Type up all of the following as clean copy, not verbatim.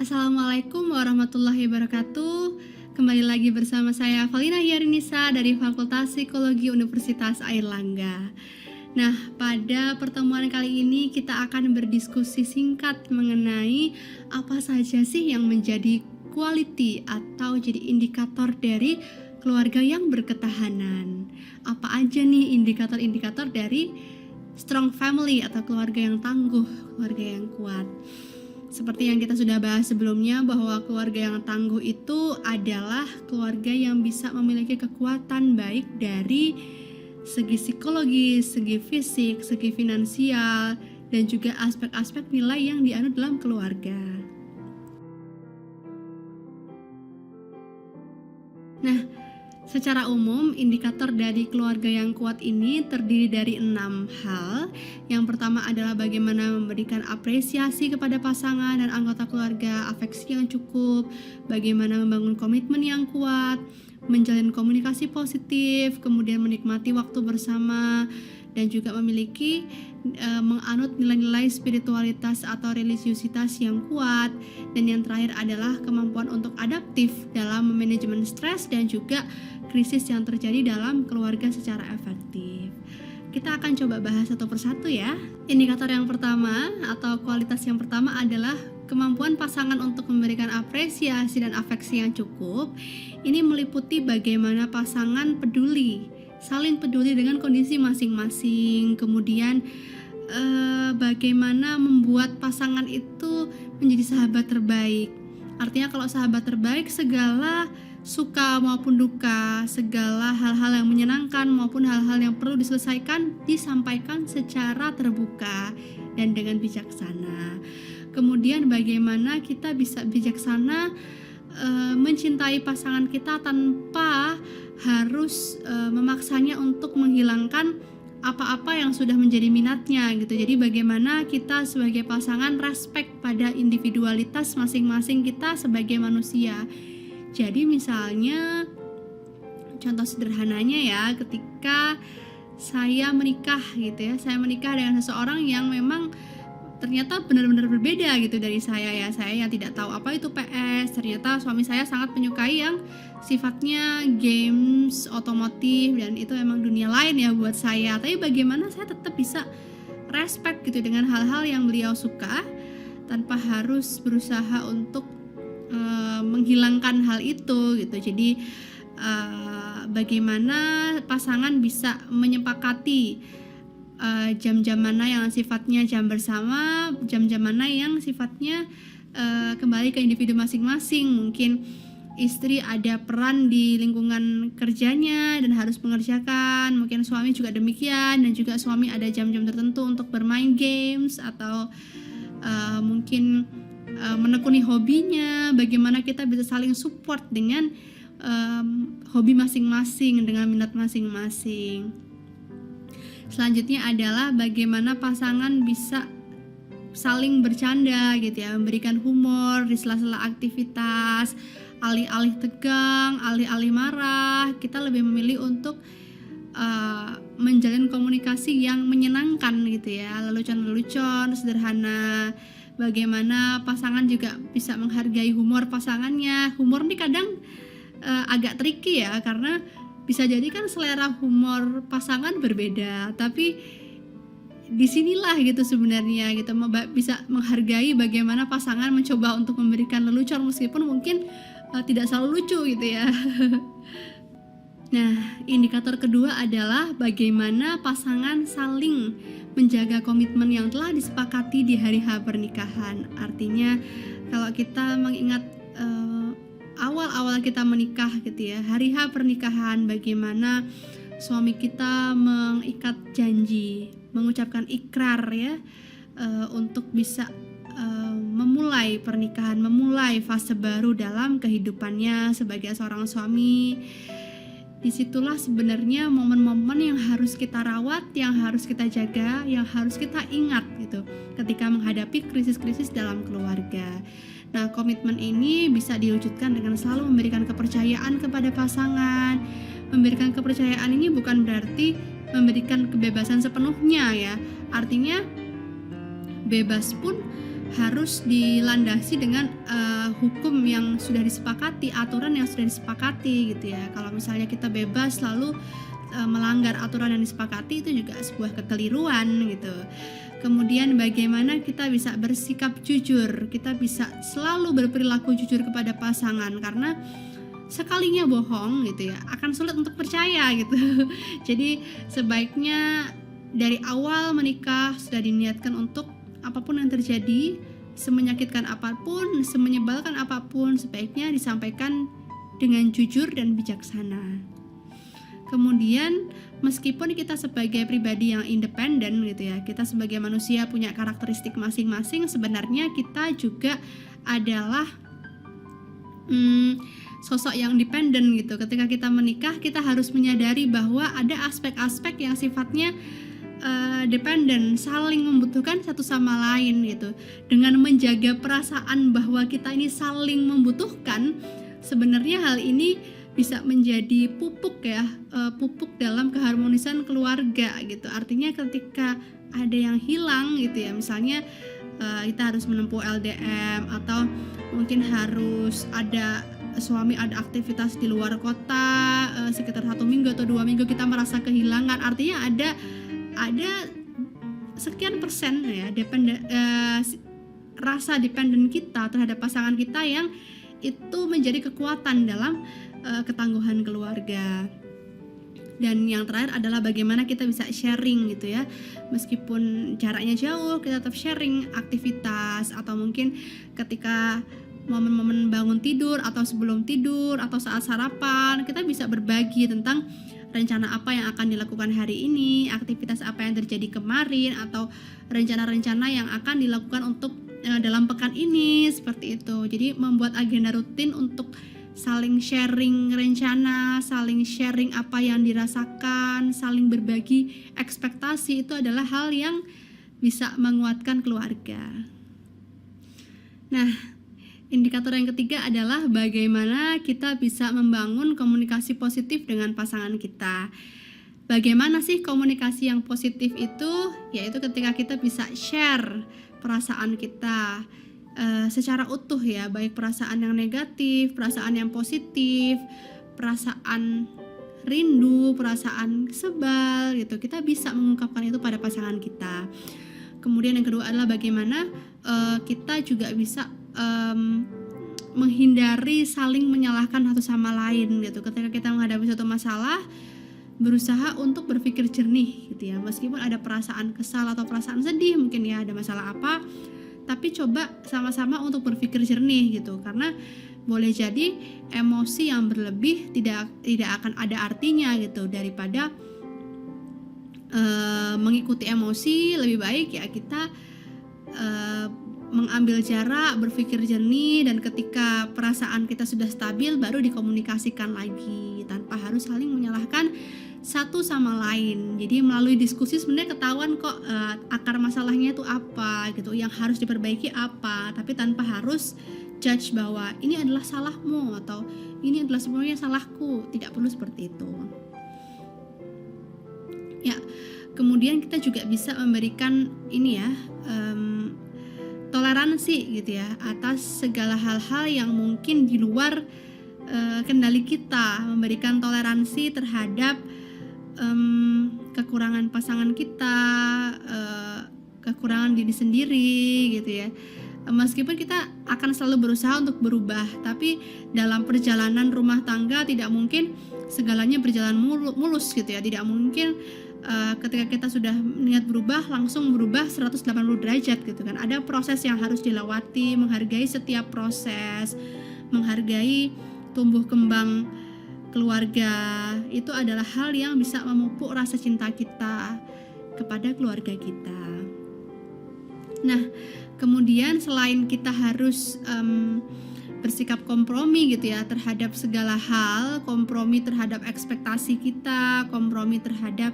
Assalamualaikum warahmatullahi wabarakatuh. Kembali lagi bersama saya Valina Yarinisa dari Fakultas Psikologi Universitas Airlangga. Nah, pada pertemuan kali ini kita akan berdiskusi singkat mengenai apa saja sih yang menjadi quality atau jadi indikator dari keluarga yang berketahanan. Apa aja nih indikator-indikator dari strong family atau keluarga yang tangguh, keluarga yang kuat. Seperti yang kita sudah bahas sebelumnya, bahwa keluarga yang tangguh itu adalah keluarga yang bisa memiliki kekuatan baik dari segi psikologis, segi fisik, segi finansial, dan juga aspek-aspek nilai yang dianut dalam keluarga. Nah, secara umum, indikator dari keluarga yang kuat ini terdiri dari 6 hal. Yang pertama adalah bagaimana memberikan apresiasi kepada pasangan dan anggota keluarga, afeksi yang cukup, bagaimana membangun komitmen yang kuat, menjalin komunikasi positif, kemudian menikmati waktu bersama, dan juga memiliki menganut nilai-nilai spiritualitas atau religiusitas yang kuat. Dan yang terakhir adalah kemampuan untuk adaptif dalam manajemen stres dan juga krisis yang terjadi dalam keluarga secara efektif. Kita akan coba bahas satu persatu ya. Indikator yang pertama atau kualitas yang pertama adalah kemampuan pasangan untuk memberikan apresiasi dan afeksi yang cukup. Ini meliputi bagaimana pasangan saling peduli dengan kondisi masing-masing, kemudian bagaimana membuat pasangan itu menjadi sahabat terbaik. Artinya kalau sahabat terbaik, segala suka maupun duka, segala hal-hal yang menyenangkan maupun hal-hal yang perlu diselesaikan disampaikan secara terbuka dan dengan bijaksana. Kemudian bagaimana kita bisa bijaksana mencintai pasangan kita tanpa harus memaksanya untuk menghilangkan apa-apa yang sudah menjadi minatnya gitu. Jadi bagaimana kita sebagai pasangan respect pada individualitas masing-masing kita sebagai manusia. Jadi misalnya contoh sederhananya ya, ketika saya menikah gitu ya, saya menikah dengan seseorang yang memang ternyata benar-benar berbeda gitu dari saya ya. Saya yang tidak tahu apa itu PS, ternyata suami saya sangat menyukai yang sifatnya games, otomotif, dan itu emang dunia lain ya buat saya. Tapi bagaimana saya tetap bisa respect gitu dengan hal-hal yang beliau suka tanpa harus berusaha untuk menghilangkan hal itu gitu. Jadi bagaimana pasangan bisa menyepakati jam-jam mana yang sifatnya jam bersama, jam-jam mana yang sifatnya kembali ke individu masing-masing. Mungkin istri ada peran di lingkungan kerjanya dan harus mengerjakan, mungkin suami juga demikian, dan juga suami ada jam-jam tertentu untuk bermain games atau mungkin menekuni hobinya. Bagaimana kita bisa saling support dengan hobi masing-masing, dengan minat masing-masing. Selanjutnya adalah bagaimana pasangan bisa saling bercanda gitu ya, memberikan humor di sela-sela aktivitas, alih-alih tegang, alih-alih marah, kita lebih memilih untuk menjalin komunikasi yang menyenangkan gitu ya, lelucon-lelucon sederhana. Bagaimana pasangan juga bisa menghargai humor pasangannya. Humor ini kadang agak tricky ya, karena bisa jadi kan selera humor pasangan berbeda, tapi disinilah gitu sebenarnya gitu bisa menghargai bagaimana pasangan mencoba untuk memberikan lelucon meskipun mungkin tidak selalu lucu gitu ya. Nah, indikator kedua adalah bagaimana pasangan saling menjaga komitmen yang telah disepakati di hari H pernikahan. Artinya kalau kita mengingat awal-awal kita menikah gitu ya, hari H pernikahan, bagaimana suami kita mengikat janji, mengucapkan ikrar ya, untuk bisa memulai pernikahan, memulai fase baru dalam kehidupannya sebagai seorang suami. Disitulah sebenarnya momen-momen yang harus kita rawat, yang harus kita jaga, yang harus kita ingat gitu ketika menghadapi krisis-krisis dalam keluarga. Nah, komitmen ini bisa diwujudkan dengan selalu memberikan kepercayaan kepada pasangan. Memberikan kepercayaan ini bukan berarti memberikan kebebasan sepenuhnya ya. Artinya bebas pun harus dilandasi dengan hukum yang sudah disepakati, aturan yang sudah disepakati gitu ya. Kalau misalnya kita bebas lalu melanggar aturan yang disepakati, itu juga sebuah kekeliruan gitu. Kemudian bagaimana kita bisa bersikap jujur, kita bisa selalu berperilaku jujur kepada pasangan, karena sekalinya bohong gitu ya akan sulit untuk percaya gitu. Jadi sebaiknya dari awal menikah sudah diniatkan untuk apapun yang terjadi, semenyakitkan apapun, semenyebalkan apapun, sebaiknya disampaikan dengan jujur dan bijaksana. Kemudian meskipun kita sebagai pribadi yang independen gitu ya, kita sebagai manusia punya karakteristik masing-masing, sebenarnya kita juga adalah sosok yang dependen gitu. Ketika kita menikah, kita harus menyadari bahwa ada aspek-aspek yang sifatnya dependen, saling membutuhkan satu sama lain gitu. Dengan menjaga perasaan bahwa kita ini saling membutuhkan, sebenarnya hal ini bisa menjadi pupuk ya, pupuk dalam keharmonisan keluarga gitu. Artinya ketika ada yang hilang gitu ya, misalnya kita harus menempuh LDM, atau mungkin harus ada suami ada aktivitas di luar kota sekitar 1 minggu atau 2 minggu, kita merasa kehilangan, artinya ada sekian persen ya rasa dependen kita terhadap pasangan kita yang itu menjadi kekuatan dalam ketangguhan keluarga. Dan yang terakhir adalah bagaimana kita bisa sharing gitu ya, meskipun jaraknya jauh, kita tetap sharing aktivitas, atau mungkin ketika momen-momen bangun tidur atau sebelum tidur atau saat sarapan, kita bisa berbagi tentang rencana apa yang akan dilakukan hari ini, aktivitas apa yang terjadi kemarin, atau rencana-rencana yang akan dilakukan untuk dalam pekan ini, seperti itu. Jadi membuat agenda rutin untuk saling sharing rencana, saling sharing apa yang dirasakan, saling berbagi ekspektasi, itu adalah hal yang bisa menguatkan keluarga. Nah, indikator yang ketiga adalah bagaimana kita bisa membangun komunikasi positif dengan pasangan kita. Bagaimana sih komunikasi yang positif itu? Yaitu ketika kita bisa share perasaan kita secara utuh ya, baik perasaan yang negatif, perasaan yang positif, perasaan rindu, perasaan sebal gitu. Kita bisa mengungkapkan itu pada pasangan kita. Kemudian yang kedua adalah bagaimana kita juga bisa menghindari saling menyalahkan satu sama lain gitu. Ketika kita menghadapi suatu masalah, berusaha untuk berpikir jernih gitu ya. Meskipun ada perasaan kesal atau perasaan sedih, mungkin ya ada masalah apa, tapi coba sama-sama untuk berpikir jernih gitu, karena boleh jadi emosi yang berlebih tidak akan ada artinya gitu. Daripada mengikuti emosi, lebih baik ya kita mengambil jarak, berpikir jernih, dan ketika perasaan kita sudah stabil baru dikomunikasikan lagi tanpa harus saling menyalahkan satu sama lain. Jadi melalui diskusi sebenarnya ketahuan kok akar masalahnya itu apa gitu, yang harus diperbaiki apa, tapi tanpa harus judge bahwa ini adalah salahmu atau ini adalah sebenarnya salahku. Tidak perlu seperti itu. Ya, kemudian kita juga bisa memberikan ini ya, toleransi gitu ya atas segala hal-hal yang mungkin di luar kendali kita, memberikan toleransi terhadap kekurangan pasangan kita, kekurangan diri sendiri gitu ya. Meskipun kita akan selalu berusaha untuk berubah, tapi dalam perjalanan rumah tangga tidak mungkin segalanya berjalan mulus gitu ya. Tidak mungkin ketika kita sudah niat berubah langsung berubah 180 derajat gitu kan. Ada proses yang harus dilewati, menghargai setiap proses, menghargai tumbuh kembang keluarga. Itu adalah hal yang bisa memupuk rasa cinta kita kepada keluarga kita. Nah, kemudian selain kita harus bersikap kompromi gitu ya terhadap segala hal, kompromi terhadap ekspektasi kita, kompromi terhadap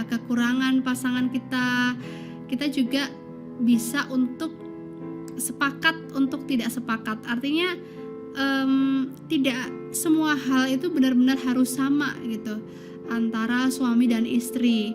kekurangan pasangan kita, kita juga bisa untuk sepakat untuk tidak sepakat. Artinya tidak semua hal itu benar-benar harus sama gitu antara suami dan istri.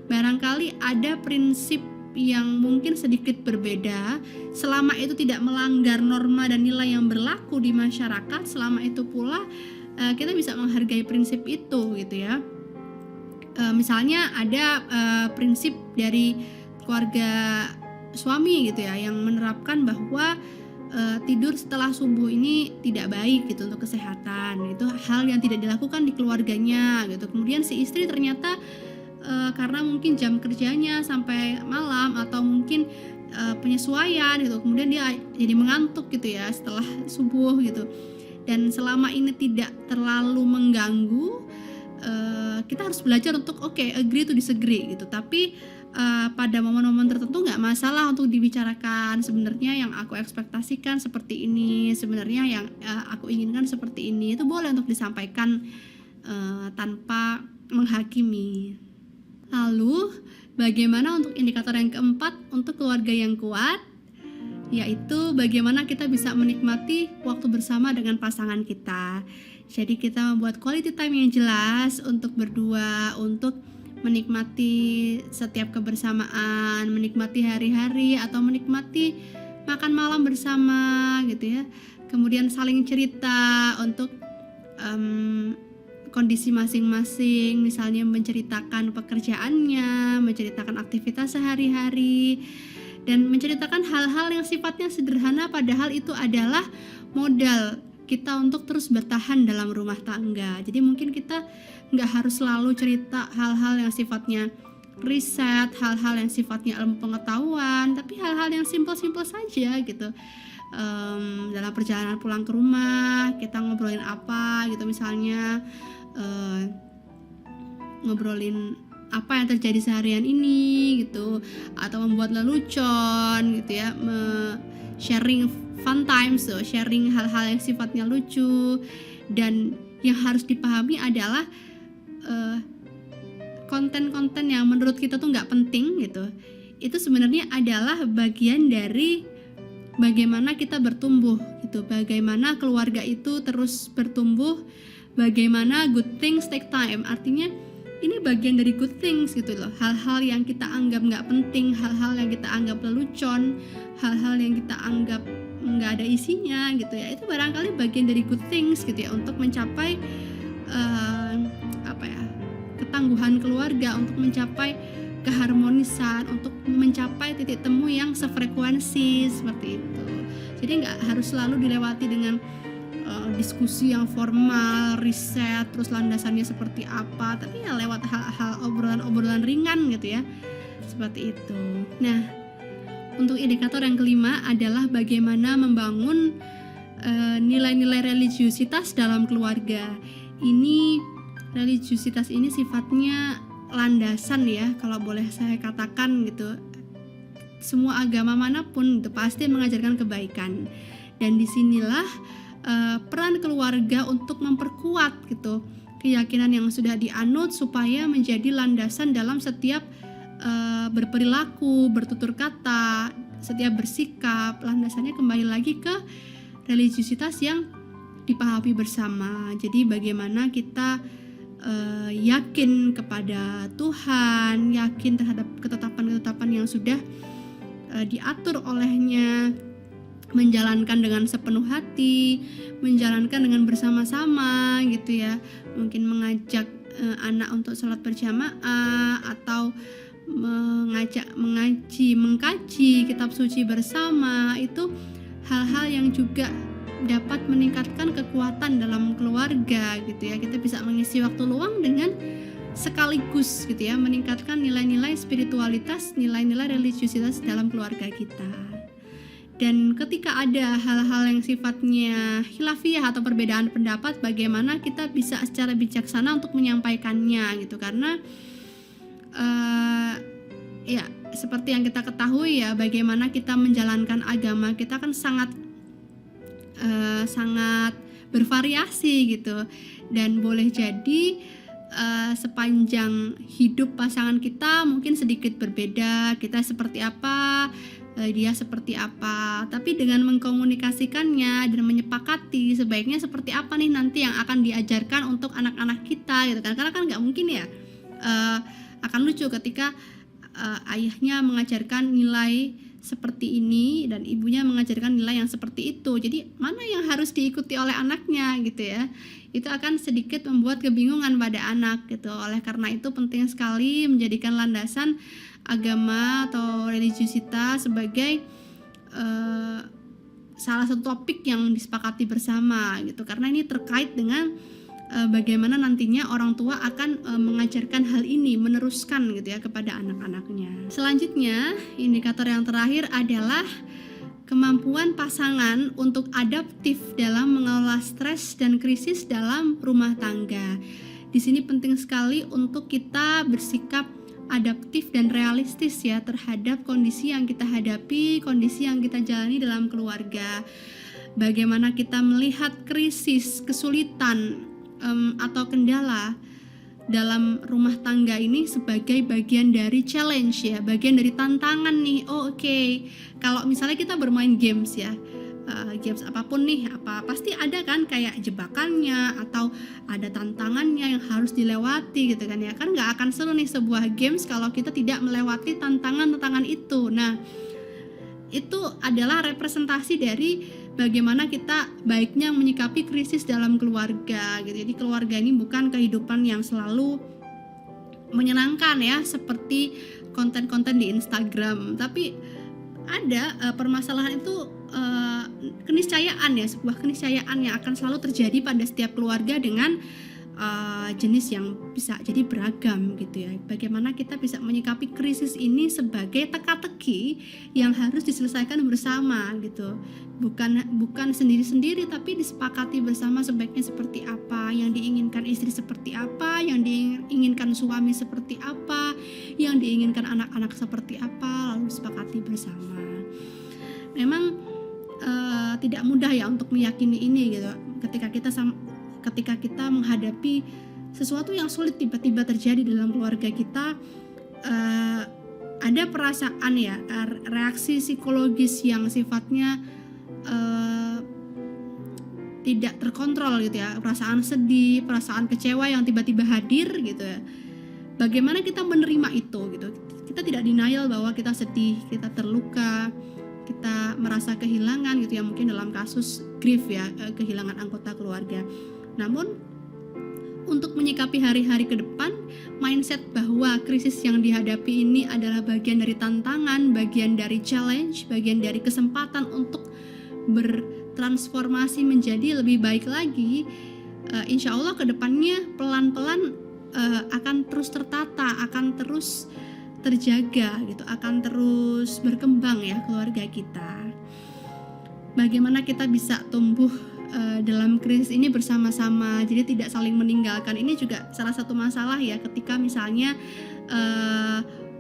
Barangkali ada prinsip yang mungkin sedikit berbeda, selama itu tidak melanggar norma dan nilai yang berlaku di masyarakat, selama itu pula kita bisa menghargai prinsip itu gitu ya. Misalnya ada prinsip dari keluarga suami gitu ya, yang menerapkan bahwa tidur setelah subuh ini tidak baik gitu untuk kesehatan. Itu hal yang tidak dilakukan di keluarganya gitu. Kemudian si istri ternyata karena mungkin jam kerjanya sampai malam atau mungkin penyesuaian gitu, kemudian dia jadi mengantuk gitu ya setelah subuh gitu. Dan selama ini tidak terlalu mengganggu, kita harus belajar untuk agree to disagree gitu. Tapi pada momen-momen tertentu nggak masalah untuk dibicarakan. Sebenarnya yang aku ekspektasikan seperti ini, sebenarnya yang aku inginkan seperti ini, itu boleh untuk disampaikan tanpa menghakimi. Lalu bagaimana untuk indikator yang keempat untuk keluarga yang kuat, yaitu bagaimana kita bisa menikmati waktu bersama dengan pasangan kita. Jadi kita membuat quality time yang jelas untuk berdua, untuk menikmati setiap kebersamaan, menikmati hari-hari atau menikmati makan malam bersama gitu ya. Kemudian saling cerita untuk kondisi masing-masing, misalnya menceritakan pekerjaannya, menceritakan aktivitas sehari-hari, dan menceritakan hal-hal yang sifatnya sederhana padahal itu adalah modal kita untuk terus bertahan dalam rumah tangga. Jadi mungkin kita nggak harus selalu cerita hal-hal yang sifatnya riset, hal-hal yang sifatnya ilmu pengetahuan, tapi hal-hal yang simpel-simpel saja gitu. Dalam perjalanan pulang ke rumah kita ngobrolin apa gitu, misalnya ngobrolin apa yang terjadi seharian ini gitu, atau membuat lelucon gitu ya, sharing fun times, sharing hal-hal yang sifatnya lucu. Dan yang harus dipahami adalah konten-konten yang menurut kita tuh nggak penting gitu, itu sebenarnya adalah bagian dari bagaimana kita bertumbuh gitu, bagaimana keluarga itu terus bertumbuh, bagaimana good things take time. Artinya ini bagian dari good things gitu loh. Hal-hal yang kita anggap nggak penting, hal-hal yang kita anggap lelucon, hal-hal yang kita anggap nggak ada isinya gitu ya, itu barangkali bagian dari good things gitu ya, untuk mencapai ketangguhan keluarga, untuk mencapai keharmonisan, untuk mencapai titik temu yang sefrekuensi seperti itu. Jadi nggak harus selalu dilewati dengan diskusi yang formal, riset, terus landasannya seperti apa, tapi ya lewat hal-hal obrolan-obrolan ringan gitu ya, seperti itu. Nah, untuk indikator yang kelima adalah bagaimana membangun nilai-nilai religiusitas dalam keluarga. Religiusitas ini sifatnya landasan ya, kalau boleh saya katakan gitu. Semua agama manapun itu pasti mengajarkan kebaikan, dan disinilah peran keluarga untuk memperkuat gitu keyakinan yang sudah dianut supaya menjadi landasan dalam setiap berperilaku, bertutur kata, setiap bersikap. Landasannya kembali lagi ke religiusitas yang dipahami bersama. Jadi bagaimana kita yakin kepada Tuhan, yakin terhadap ketetapan-ketetapan yang sudah diatur olehnya, menjalankan dengan sepenuh hati, menjalankan dengan bersama-sama gitu ya. Mungkin mengajak anak untuk sholat berjamaah, atau mengkaji kitab suci bersama. Itu hal-hal yang juga dapat meningkatkan kekuatan dalam keluarga gitu ya. Kita bisa mengisi waktu luang dengan sekaligus gitu ya, meningkatkan nilai-nilai spiritualitas, nilai-nilai religiusitas dalam keluarga kita. Dan ketika ada hal-hal yang sifatnya khilafiyah atau perbedaan pendapat, bagaimana kita bisa secara bijaksana untuk menyampaikannya gitu. Karena ya seperti yang kita ketahui ya, bagaimana kita menjalankan agama kita kan sangat bervariasi gitu. Dan boleh jadi sepanjang hidup pasangan kita mungkin sedikit berbeda, kita seperti apa, dia seperti apa, tapi dengan mengkomunikasikannya dan menyepakati sebaiknya seperti apa nih nanti yang akan diajarkan untuk anak-anak kita gitu kan. Karena kan nggak mungkin ya, akan lucu ketika ayahnya mengajarkan nilai seperti ini dan ibunya mengajarkan nilai yang seperti itu. Jadi mana yang harus diikuti oleh anaknya gitu ya. Itu akan sedikit membuat kebingungan pada anak gitu. Oleh karena itu penting sekali menjadikan landasan agama atau religiusitas sebagai salah satu topik yang disepakati bersama gitu. Karena ini terkait dengan bagaimana nantinya orang tua akan mengajarkan hal ini, meneruskan gitu ya kepada anak-anaknya. Selanjutnya, indikator yang terakhir adalah kemampuan pasangan untuk adaptif dalam mengelola stres dan krisis dalam rumah tangga. Di sini penting sekali untuk kita bersikap adaptif dan realistis ya terhadap kondisi yang kita hadapi, kondisi yang kita jalani dalam keluarga. Bagaimana kita melihat krisis, kesulitan atau kendala dalam rumah tangga ini sebagai bagian dari challenge ya, bagian dari tantangan nih. Oke. Kalau misalnya kita bermain games ya, games apapun nih, pasti ada kan kayak jebakannya atau ada tantangannya yang harus dilewati gitu kan ya. Kan nggak akan seru nih sebuah games kalau kita tidak melewati tantangan-tantangan itu. Nah, itu adalah representasi dari bagaimana kita baiknya menyikapi krisis dalam keluarga gitu. Jadi keluarga ini bukan kehidupan yang selalu menyenangkan ya seperti konten-konten di Instagram, tapi ada permasalahan itu keniscayaan ya, sebuah keniscayaan yang akan selalu terjadi pada setiap keluarga dengan jenis yang bisa jadi beragam gitu ya. Bagaimana kita bisa menyikapi krisis ini sebagai teka-teki yang harus diselesaikan bersama gitu. Bukan sendiri-sendiri tapi disepakati bersama sebaiknya seperti apa, yang diinginkan istri seperti apa, yang diinginkan suami seperti apa, yang diinginkan anak-anak seperti apa, lalu disepakati bersama. Memang tidak mudah ya untuk meyakini ini gitu. Ketika kita menghadapi sesuatu yang sulit tiba-tiba terjadi dalam keluarga kita, ada perasaan ya, reaksi psikologis yang sifatnya tidak terkontrol gitu ya, perasaan sedih, perasaan kecewa yang tiba-tiba hadir gitu ya. Bagaimana kita menerima itu gitu? Kita tidak denial bahwa kita sedih, kita terluka, kita merasa kehilangan gitu ya, mungkin dalam kasus grief ya, kehilangan anggota keluarga. Namun untuk menyikapi hari-hari ke depan, mindset bahwa krisis yang dihadapi ini adalah bagian dari tantangan, bagian dari challenge, bagian dari kesempatan untuk bertransformasi menjadi lebih baik lagi. Insya Allah ke depannya pelan-pelan akan terus tertata, akan terus terjaga gitu, akan terus berkembang ya keluarga kita. Bagaimana kita bisa tumbuh dalam krisis ini bersama-sama, jadi tidak saling meninggalkan. Ini juga salah satu masalah ya ketika misalnya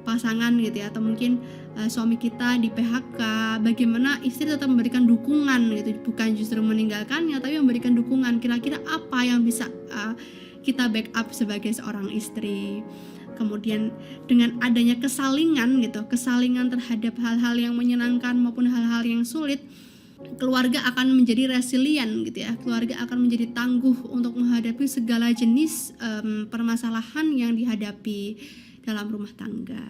pasangan gitu ya, atau mungkin suami kita di PHK, bagaimana istri tetap memberikan dukungan gitu, bukan justru meninggalkannya tapi memberikan dukungan. Kira-kira apa yang bisa kita backup sebagai seorang istri. Kemudian dengan adanya kesalingan gitu, kesalingan terhadap hal-hal yang menyenangkan maupun hal-hal yang sulit, keluarga akan menjadi resilient gitu ya. Keluarga akan menjadi tangguh untuk menghadapi segala jenis permasalahan yang dihadapi dalam rumah tangga.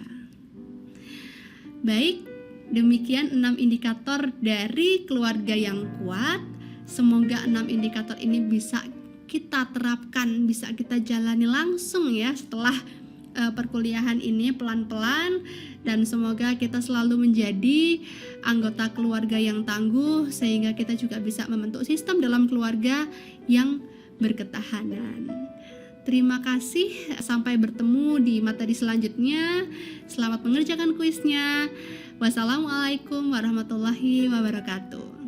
Baik, demikian 6 indikator dari keluarga yang kuat. Semoga 6 indikator ini bisa kita terapkan, bisa kita jalani langsung ya setelah perkuliahan ini pelan-pelan, dan semoga kita selalu menjadi anggota keluarga yang tangguh sehingga kita juga bisa membentuk sistem dalam keluarga yang berketahanan. Terima kasih, sampai bertemu di materi selanjutnya. Selamat mengerjakan kuisnya. Wassalamualaikum warahmatullahi wabarakatuh.